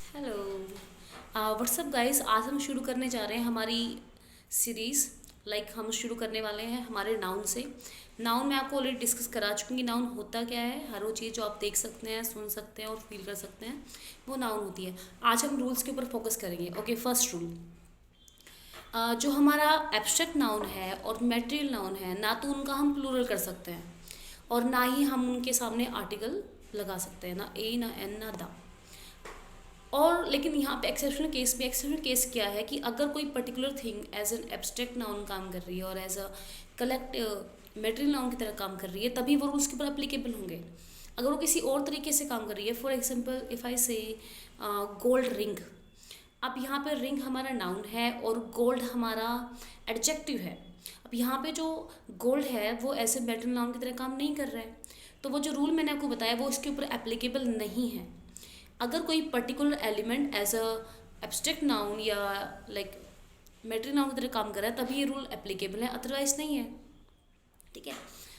Hello what's up guys. आज हम शुरू करने जा रहे हैं हमारी सीरीज़। हम शुरू करने वाले हैं हमारे नाउन से। नाउन मैं आपको ऑलरेडी डिस्कस करा चुकी हूँ कि नाउन होता क्या है। हर वो चीज़ जो आप देख सकते हैं, सुन सकते हैं और फील कर सकते हैं, वो नाउन होती है। आज हम रूल्स के ऊपर फोकस करेंगे। ओके, फर्स्ट रूल, जो हमारा एब्स्ट्रैक्ट नाउन है और मैटेरियल नाउन है, ना तो उनका हम प्लूरल कर सकते हैं और ना ही हम उनके सामने आर्टिकल लगा सकते हैं, ना ए ना एन ना दा। और लेकिन यहाँ पे एक्सेप्शनल केस क्या है कि अगर कोई particular thing as an abstract noun काम कर रही है और as a collect material noun की तरह काम कर रही है, तभी वो रूल्स के ऊपर अप्लीकेबल होंगे। अगर वो किसी और तरीके से काम कर रही है, फॉर एग्जाम्पल इफ़ आई से गोल्ड रिंग। अब यहाँ पर रिंग हमारा नाउन है और गोल्ड हमारा एडजेक्टिव है। अब यहाँ पे जो गोल्ड है वो ऐसे मेटेरियल नाउन की तरह काम नहीं कर रहा है, तो वो जो रूल मैंने आपको बताया वो इसके ऊपर एप्लीकेबल नहीं है। अगर कोई particular element as a abstract noun या मेटेरियल नाउन की तरह काम कर रहा है, तभी ये रूल एप्लीकेबल है, अदरवाइज नहीं है। ठीक है।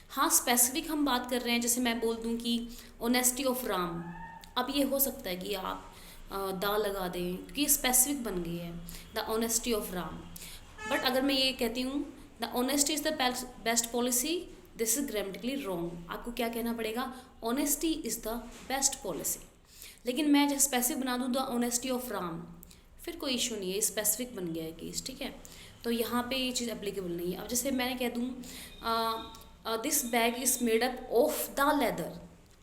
हाँ, स्पेसिफिक हम बात कर रहे हैं, जैसे मैं बोल दूँ कि ऑनेस्टी ऑफ राम। अब ये हो सकता है कि आप दा लगा दें क्योंकि ये स्पेसिफिक बन गई है, the honesty of Ram. But अगर मैं ये कहती हूँ the honesty is the best policy, this is grammatically wrong. आपको क्या कहना पड़ेगा? Honesty is the best policy. लेकिन मैं जैसे स्पेसिफिक बना दूँ द ऑनेस्टी ऑफ राम, फिर कोई इशू नहीं है, स्पेसिफिक बन गया है केस। ठीक है, तो यहाँ पे ये चीज़ एप्लीकेबल नहीं है। अब जैसे मैंने कह दूँ this bag is made up of the leather.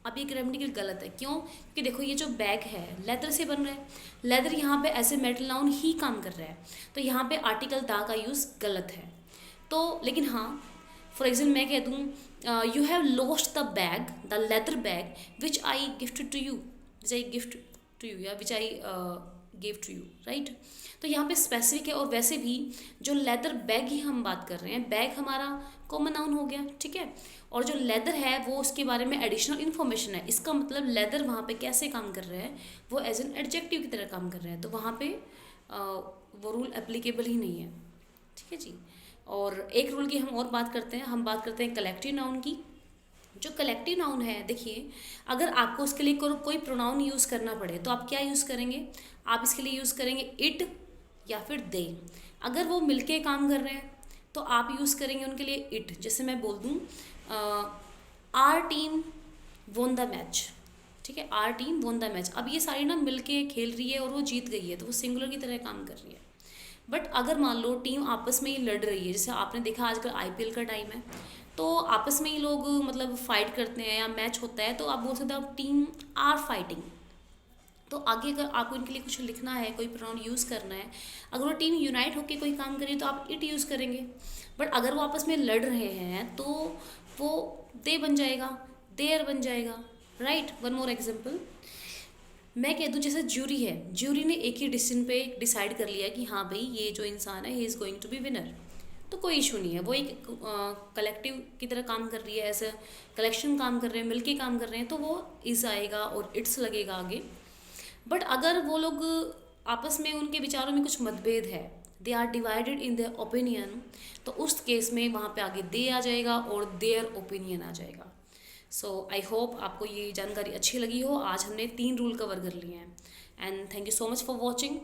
अब ये ग्रामेटिकल गलत है। क्यों? क्योंकि देखो ये जो बैग है लेदर से बन रहा है, लेदर यहाँ पे ऐसे मेटल नाउन ही काम कर रहा है, तो यहाँ पे आर्टिकल दा का यूज़ गलत है। तो लेकिन हाँ, फॉर एग्जाम्पल मैं कह दूँ you have lost the bag, the leather bag which I gifted to you, which I gift to you या which I give to you, right. तो यहाँ पे स्पेसिफिक है। और वैसे भी जो लेदर बैग ही हम बात कर रहे हैं, बैग हमारा कॉमन नाउन हो गया। ठीक है, और जो लेदर है वो उसके बारे में एडिशनल इन्फॉर्मेशन है। इसका मतलब लेदर वहाँ पे कैसे काम कर रहा है, वो एज एन एडजेक्टिव की तरह काम कर रहा है, तो वहाँ पे वो रूल एप्लीकेबल ही नहीं है। ठीक है जी। और एक रूल की हम और बात करते हैं, हम बात करते हैं कलेक्टिव नाउन की। जो कलेक्टिव नाउन है, देखिए, अगर आपको उसके लिए कोई प्रोनाउन यूज़ करना पड़े तो आप क्या यूज़ करेंगे? आप इसके लिए यूज़ करेंगे इट या फिर दे। अगर वो मिलके काम कर रहे हैं तो आप यूज़ करेंगे उनके लिए इट। जैसे मैं बोल दूँ our team won the match. ठीक है, our team won the match. अब ये सारी ना मिलके खेल रही है और वो जीत गई है, तो वो सिंगुलर की तरह काम कर रही है। बट अगर मान लो टीम आपस में ही लड़ रही है, जैसे आपने देखा आजकल आईपीएल का टाइम है, तो आपस में ही लोग मतलब फाइट करते हैं या मैच होता है, तो आप बोल सकते हो टीम आर फाइटिंग। तो आगे अगर आपको इनके लिए कुछ लिखना है, कोई प्रोनाउन यूज़ करना है, अगर वो टीम यूनाइट होकर कोई काम करें तो आप इट यूज़ करेंगे। बट अगर वो आपस में लड़ रहे हैं तो वो दे बन जाएगा, देयर बन जाएगा, राइट। वन मोर एग्जाम्पल मैं कह दूँ, जैसे ज्यूरी है, ज्यूरी ने एक ही डिसीजन पे डिसाइड कर लिया कि हाँ भाई ये जो इंसान है he is going to be winner, तो कोई इशू नहीं है। वो एक कलेक्टिव की तरह काम कर रही है, ऐसे कलेक्शन काम कर रहे हैं, मिलके काम कर रहे हैं, तो वो इज़ आएगा और इट्स लगेगा आगे। बट अगर वो लोग आपस में उनके विचारों में कुछ मतभेद है, they are divided in their opinion, तो उस केस में वहाँ पे आगे दे आ जाएगा और देयर ओपिनियन आ जाएगा। सो आई होप आपको ये जानकारी अच्छी लगी हो। आज हमने 3 रूल कवर कर लिए हैं। And thank you so much for watching.